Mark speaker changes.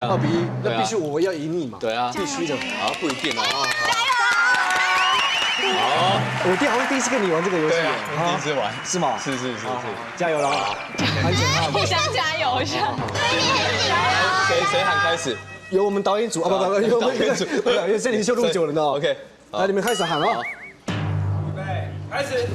Speaker 1: 2比1，那必须我要赢你嘛。
Speaker 2: 对啊，
Speaker 1: 必须的。
Speaker 2: 好，不一定哦。
Speaker 1: 好，我好像第一次跟你玩这个游戏。
Speaker 2: 对啊，第一次玩。
Speaker 1: 是吗？
Speaker 2: 是，
Speaker 1: 加油了，安全啊！
Speaker 3: 互相加油一下。
Speaker 2: 谁喊开始？
Speaker 1: 由我们导演组啊，不，由导演组，因为森林秀录久了呢。
Speaker 2: OK，
Speaker 1: 来，你们开始喊啊！
Speaker 4: 预备，开始。